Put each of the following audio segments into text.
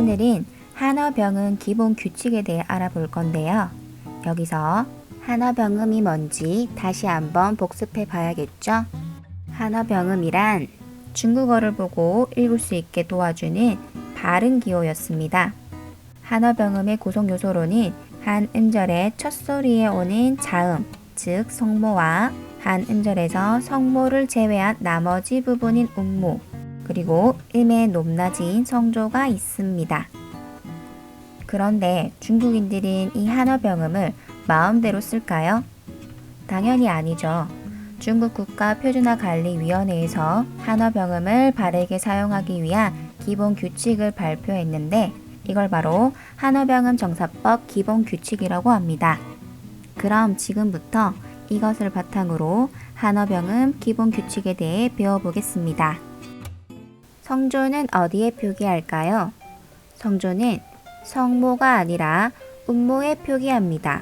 오늘은 한어병음 기본 규칙에 대해 알아볼 건데요. 여기서 한어병음이 뭔지 다시 한번 복습해 봐야겠죠? 한어병음이란 중국어를 보고 읽을 수 있게 도와주는 발음 기호였습니다. 한어병음의 구성 요소로는 한 음절의 첫 소리에 오는 자음, 즉 성모와 한 음절에서 성모를 제외한 나머지 부분인 음모, 그리고 음의 높낮이인 성조가 있습니다. 그런데 중국인들은 이 한어병음을 마음대로 쓸까요? 당연히 아니죠. 중국 국가표준화관리위원회에서 한어병음을 바르게 사용하기 위한 기본 규칙을 발표했는데 이걸 바로 한어병음 정사법 기본 규칙이라고 합니다. 그럼 지금부터 이것을 바탕으로 한어병음 기본 규칙에 대해 배워보겠습니다. 성조는 어디에 표기할까요? 성조는 성모가 아니라 음모에 표기합니다.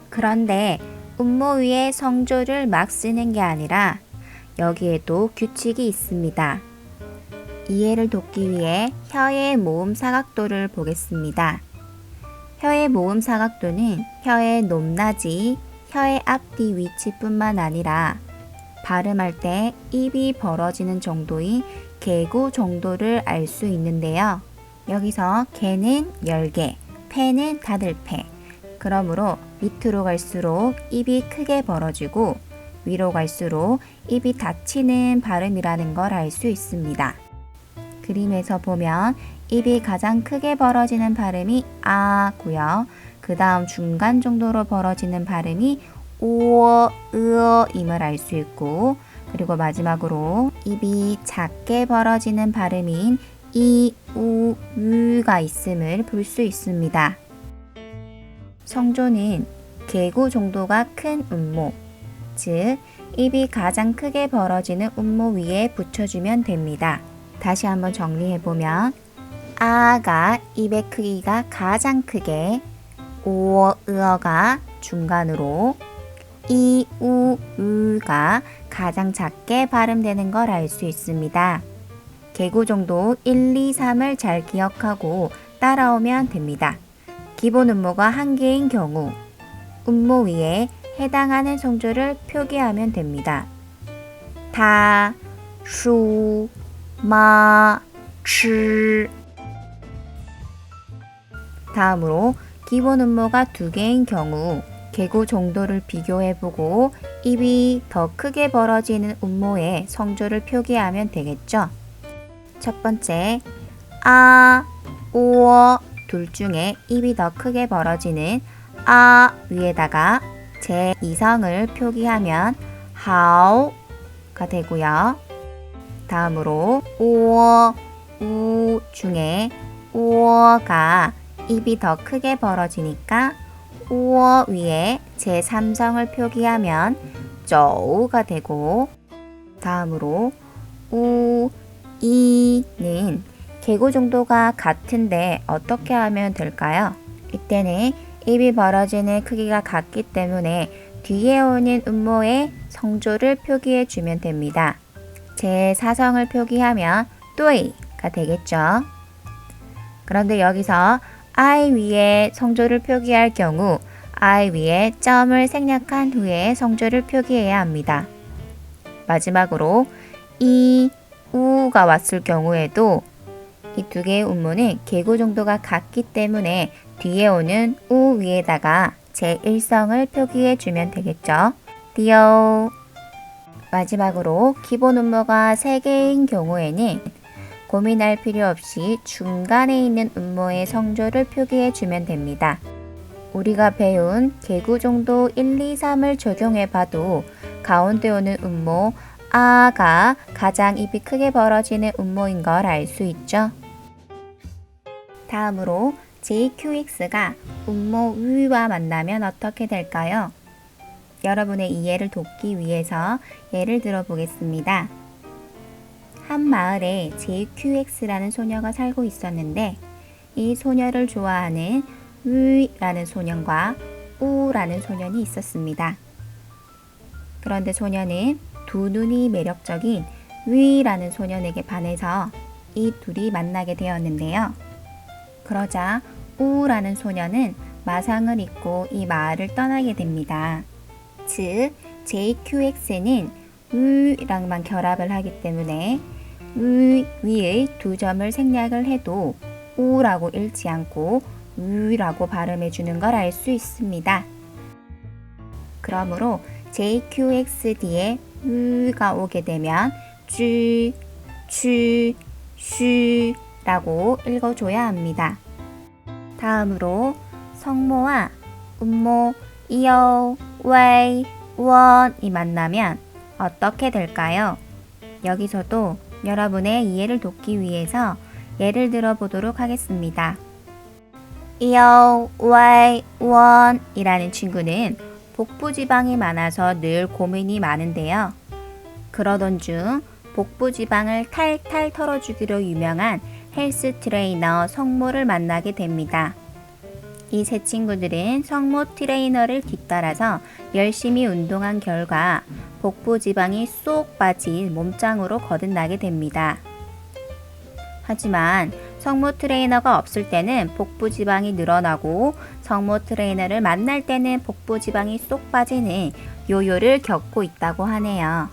그런데 음모 위에 성조를 막 쓰는 게 아니라 여기에도 규칙이 있습니다. 이해를 돕기 위해 혀의 모음 사각도를 보겠습니다. 혀의 모음 사각도는 혀의 높낮이, 혀의 앞뒤 위치뿐만 아니라 발음할 때 입이 벌어지는 정도인 개구 정도를 알 수 있는데요. 여기서 개는 열개, 패는 다들패. 그러므로 밑으로 갈수록 입이 크게 벌어지고 위로 갈수록 입이 닫히는 발음이라는 걸 알 수 있습니다. 그림에서 보면 입이 가장 크게 벌어지는 발음이 아고요. 그 다음 중간 정도로 벌어지는 발음이 오어, 으어임을 알 수 있고, 그리고 마지막으로 입이 작게 벌어지는 발음인 이, 우, 으가 있음을 볼 수 있습니다. 성조는 개구 정도가 큰 음모, 즉 입이 가장 크게 벌어지는 음모 위에 붙여주면 됩니다. 다시 한번 정리해보면 아가 입의 크기가 가장 크게, 오어, 으어가 중간으로, 이, 우, 으가 가장 작게 발음되는 걸 알 수 있습니다. 개구 정도 1, 2, 3을 잘 기억하고 따라오면 됩니다. 기본 음모가 한 개인 경우 음모 위에 해당하는 성조를 표기하면 됩니다. 다, 수, 마, 치. 다음으로 기본 음모가 두 개인 경우 개구 정도를 비교해보고 입이 더 크게 벌어지는 음모에 성조를 표기하면 되겠죠. 첫 번째, 아, 오어 둘 중에 입이 더 크게 벌어지는 아 위에다가 제2성을 표기하면 하오가 되고요. 다음으로 오어, 우 중에 오어가 입이 더 크게 벌어지니까 오어 위에 제3성을 표기하면 쪼우가 되고, 다음으로 우, 이는 개구 정도가 같은데 어떻게 하면 될까요? 이때는 입이 벌어지는 크기가 같기 때문에 뒤에 오는 음모에 성조를 표기해 주면 됩니다. 제4성을 표기하면 뚜이가 되겠죠. 그런데 여기서 I 위에 성조를 표기할 경우 I 위에 점을 생략한 후에 성조를 표기해야 합니다. 마지막으로 이, 우가 왔을 경우에도 이 두 개의 음모는 개구 정도가 같기 때문에 뒤에 오는 우 위에다가 제1성을 표기해 주면 되겠죠. 띠오. 마지막으로 기본 음모가 3개인 경우에는 고민할 필요 없이 중간에 있는 음모의 성조를 표기해 주면 됩니다. 우리가 배운 개구 정도 1, 2, 3을 적용해 봐도 가운데 오는 음모 아가 가장 입이 크게 벌어지는 음모인 걸 알 수 있죠. 다음으로 JQX가 음모 위와 만나면 어떻게 될까요? 여러분의 이해를 돕기 위해서 예를 들어 보겠습니다. 한 마을에 JQX라는 소녀가 살고 있었는데 이 소녀를 좋아하는 위라는 소년과 우라는 소년이 있었습니다. 그런데 소녀는 두 눈이 매력적인 위라는 소년에게 반해서 이 둘이 만나게 되었는데요. 그러자 우라는 소녀는 마상을 잊고 이 마을을 떠나게 됩니다. 즉, JQX는 위랑만 결합을 하기 때문에 위의 두 점을 생략을 해도 우라고 읽지 않고 위라고 발음해 주는 걸 알 수 있습니다. 그러므로 JQX 뒤에 위가 오게 되면 쥐, 취, 쉬라고 읽어줘야 합니다. 다음으로 성모와 음모, 이어, 웨이, 원이 만나면 어떻게 될까요? 여기서도 여러분의 이해를 돕기 위해서 예를 들어 보도록 하겠습니다. 이어, 웨이, 원이라는 친구는 복부지방이 많아서 늘 고민이 많은데요. 그러던 중 복부지방을 탈탈 털어주기로 유명한 헬스 트레이너 성모를 만나게 됩니다. 이 세 친구들은 성모 트레이너를 뒤따라서 열심히 운동한 결과 복부지방이 쏙 빠진 몸짱으로 거듭나게 됩니다. 하지만 성모 트레이너가 없을 때는 복부지방이 늘어나고 성모 트레이너를 만날 때는 복부지방이 쏙 빠지는 요요를 겪고 있다고 하네요.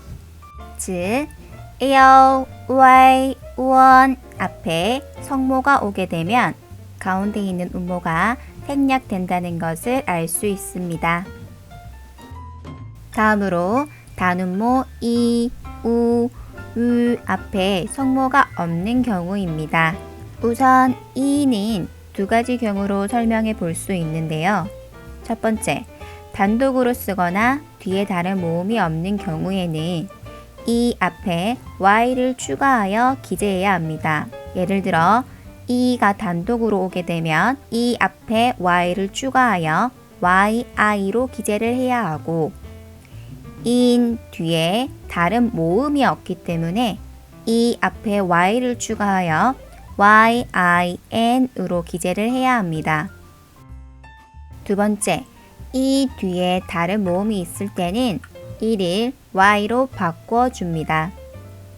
즉, 이어, 웨이, 원 앞에 성모가 오게 되면 가운데 있는 음모가 생략된다는 것을 알 수 있습니다. 다음으로 단음모 이, 우, 앞에 성모가 없는 경우입니다. 우선 이는 두 가지 경우로 설명해 볼 수 있는데요. 첫 번째, 단독으로 쓰거나 뒤에 다른 모음이 없는 경우에는 이 앞에 y를 추가하여 기재해야 합니다. 예를 들어 이가 단독으로 오게 되면 이 앞에 y를 추가하여 yi로 기재를 해야 하고 인 뒤에 다른 모음이 없기 때문에 이 앞에 y를 추가하여 yin으로 기재를 해야 합니다. 두 번째, 이 뒤에 다른 모음이 있을 때는 이를 y로 바꿔줍니다.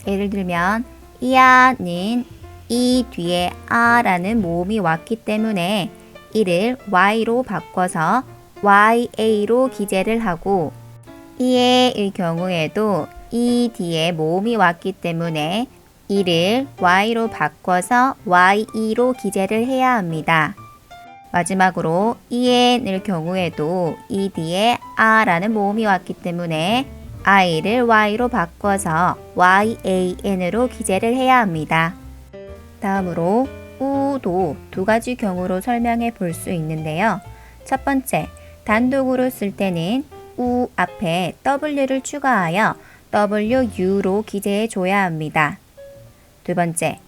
예를 들면 이아는 이 뒤에 아라는 모음이 왔기 때문에 이를 y로 바꿔서 ya로 기재를 하고 이의 경우에도 이 뒤에 모음이 왔기 때문에 이를 y로 바꿔서 ye로 기재를 해야 합니다. 마지막으로 이엔의 경우에도 이 뒤에 아라는 모음이 왔기 때문에 i를 y로 바꿔서 yan으로 기재를 해야 합니다. 다음으로 우도 두 가지 경우로 설명해 볼 수 있는데요. 첫 번째, 단독으로 쓸 때는 우 앞에 w를 추가하여 wu로 기재해 줘야 합니다. 두 번째,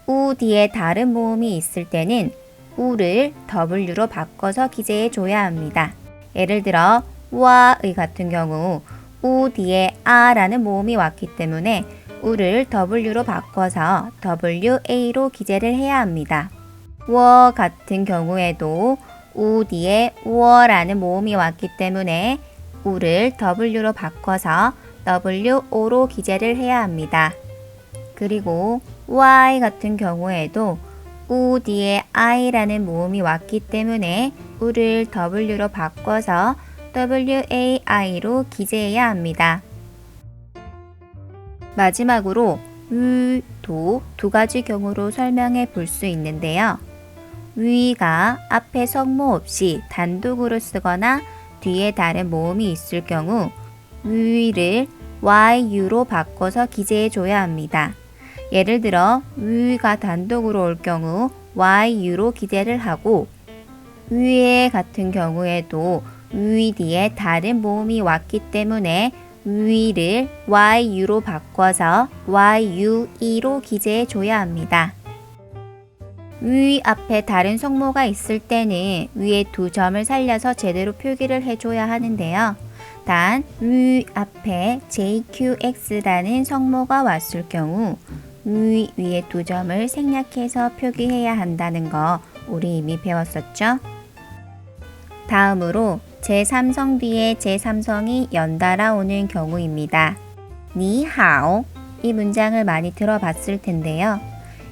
우 뒤에 다른 모음이 있을 때는 우를 w로 바꿔서 기재해 줘야 합니다. 예를 들어 와의 같은 경우 우 뒤에 아라는 모음이 왔기 때문에 우를 w로 바꿔서 wa로 기재를 해야 합니다. 워 같은 경우에도 우 뒤에 워라는 모음이 왔기 때문에 우를 w로 바꿔서 wo로 기재를 해야 합니다. 그리고 y 같은 경우에도 우 뒤에 i라는 모음이 왔기 때문에 우를 w로 바꿔서 wai로 기재해야 합니다. 마지막으로 위도 두 가지 경우로 설명해 볼 수 있는데요. 위가 앞에 성모 없이 단독으로 쓰거나 뒤에 다른 모음이 있을 경우 위를 yu로 바꿔서 기재해 줘야 합니다. 예를 들어 위가 단독으로 올 경우 yu로 기재를 하고 위에 같은 경우에도 위 뒤에 다른 모음이 왔기 때문에 위를 yu로 바꿔서 yue로 기재해 줘야 합니다. 위 앞에 다른 성모가 있을 때는 위에 두 점을 살려서 제대로 표기를 해줘야 하는데요. 단 위 앞에 JQX라는 성모가 왔을 경우 위에 두 점을 생략해서 표기해야 한다는 거 우리 이미 배웠었죠? 다음으로 제3성 뒤에 제3성이 연달아 오는 경우입니다. 니하오 이 문장을 많이 들어봤을 텐데요.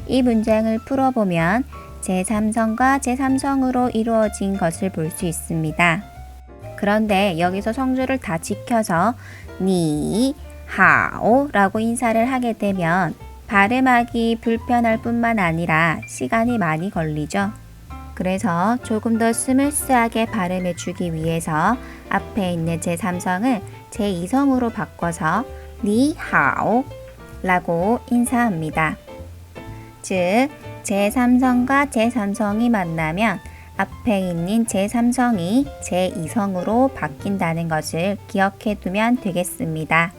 이 문장을 풀어보면 제3성과 제3성으로 이루어진 것을 볼 수 있습니다. 그런데 여기서 성조를 다 지켜서 니, 하오 라고 인사를 하게 되면 발음하기 불편할 뿐만 아니라 시간이 많이 걸리죠. 그래서 조금 더 스무스하게 발음해 주기 위해서 앞에 있는 제3성을 제2성으로 바꿔서 니하오 라고 인사합니다. 즉, 제3성과 제3성이 만나면 앞에 있는 제3성이 제2성으로 바뀐다는 것을 기억해 두면 되겠습니다.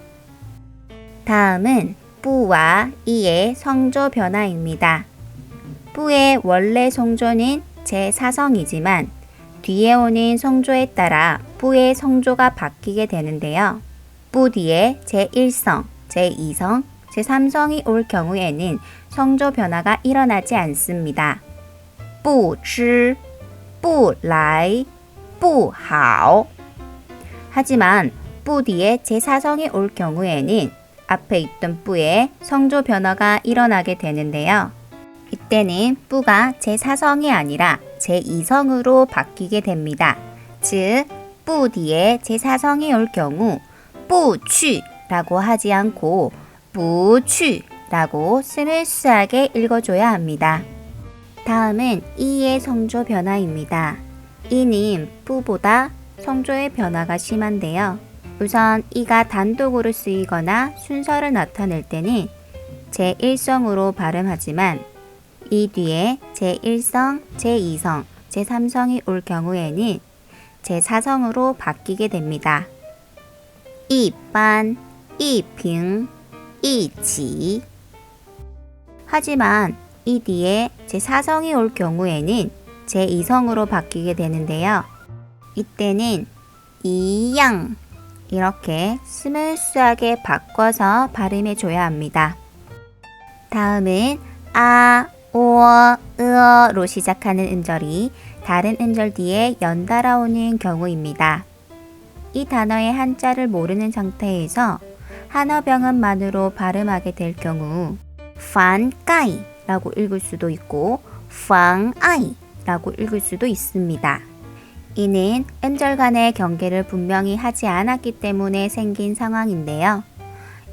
다음은 뿌와 이의 성조 변화입니다. 뿌의 원래 성조는 제4성이지만 뒤에 오는 성조에 따라 뿌의 성조가 바뀌게 되는데요. 뿌 뒤에 제1성, 제2성, 제3성이 올 경우에는 성조 변화가 일어나지 않습니다. 不吃, 不来, 不好. 하지만 뿌 뒤에 제4성이 올 경우에는 앞에 있던 뿌에 성조 변화가 일어나게 되는데요. 이때는 뿌가 제4성이 아니라 제2성으로 바뀌게 됩니다. 즉, 뿌 뒤에 제4성이 올 경우 不去라고 하지 않고 不去라고 스무스하게 읽어줘야 합니다. 다음은 이의 성조 변화입니다. 이는 뿌보다 성조의 변화가 심한데요. 우선 이가 단독으로 쓰이거나 순서를 나타낼 때는 제1성으로 발음하지만 이 뒤에 제1성, 제2성, 제3성이 올 경우에는 제4성으로 바뀌게 됩니다. 一般, 一平, 一起. 하지만 이 뒤에 제4성이 올 경우에는 제2성으로 바뀌게 되는데요. 이때는 一样 이렇게 스무스하게 바꿔서 발음해 줘야 합니다. 다음은 아, 오, 으어로 시작하는 음절이 다른 음절 뒤에 연달아 오는 경우입니다. 이 단어의 한자를 모르는 상태에서 한어병음만으로 발음하게 될 경우 판까이 라고 읽을 수도 있고 방아이 라고 읽을 수도 있습니다. 이는 음절 간의 경계를 분명히 하지 않았기 때문에 생긴 상황인데요.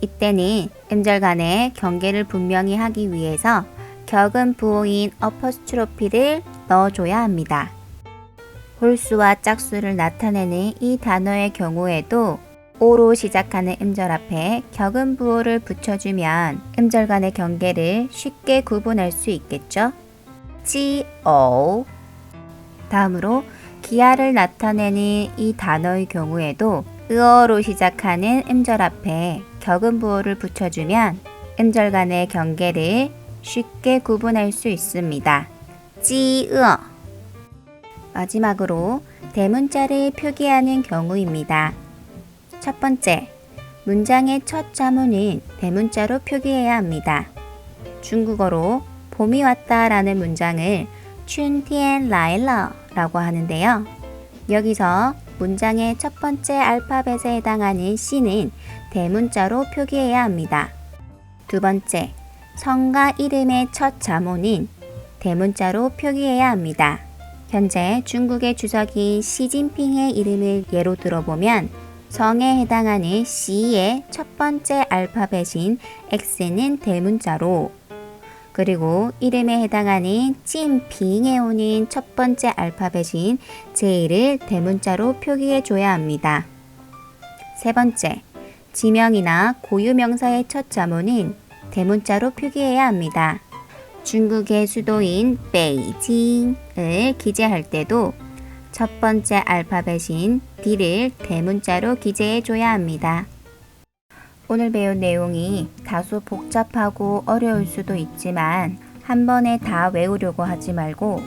이때는 음절 간의 경계를 분명히 하기 위해서 격음 부호인 어퍼스트로피를 넣어줘야 합니다. 홀수와 짝수를 나타내는 이 단어의 경우에도 오로 시작하는 음절 앞에 격음 부호를 붙여주면 음절 간의 경계를 쉽게 구분할 수 있겠죠? 찌오. 다음으로 기하를 나타내는 이 단어의 경우에도 으어로 시작하는 음절 앞에 격음 부호를 붙여주면 음절 간의 경계를 쉽게 구분할 수 있습니다. 찌으어. 마지막으로 대문자를 표기하는 경우입니다. 첫 번째, 문장의 첫 자문은 대문자로 표기해야 합니다. 중국어로 봄이 왔다 라는 문장을 춘티엔 라일러 라고 하는데요. 여기서 문장의 첫 번째 알파벳에 해당하는 C는 대문자로 표기해야 합니다. 두 번째, 성과 이름의 첫 자모는 대문자로 표기해야 합니다. 현재 중국의 주석인 시진핑의 이름을 예로 들어보면 성에 해당하는 C의 첫 번째 알파벳인 X는 대문자로, 그리고 이름에 해당하는 찐핑에 오는 첫 번째 알파벳인 J를 대문자로 표기해 줘야 합니다. 세 번째, 지명이나 고유명사의 첫 자모는 대문자로 표기해야 합니다. 중국의 수도인 베이징을 기재할 때도 첫 번째 알파벳인 D를 대문자로 기재해 줘야 합니다. 오늘 배운 내용이 다소 복잡하고 어려울 수도 있지만 한 번에 다 외우려고 하지 말고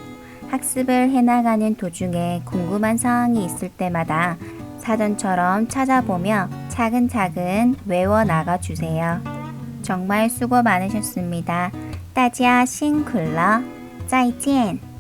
학습을 해나가는 도중에 궁금한 사항이 있을 때마다 사전처럼 찾아보며 차근차근 외워나가 주세요. 정말 수고 많으셨습니다. 大家辛苦了，再见。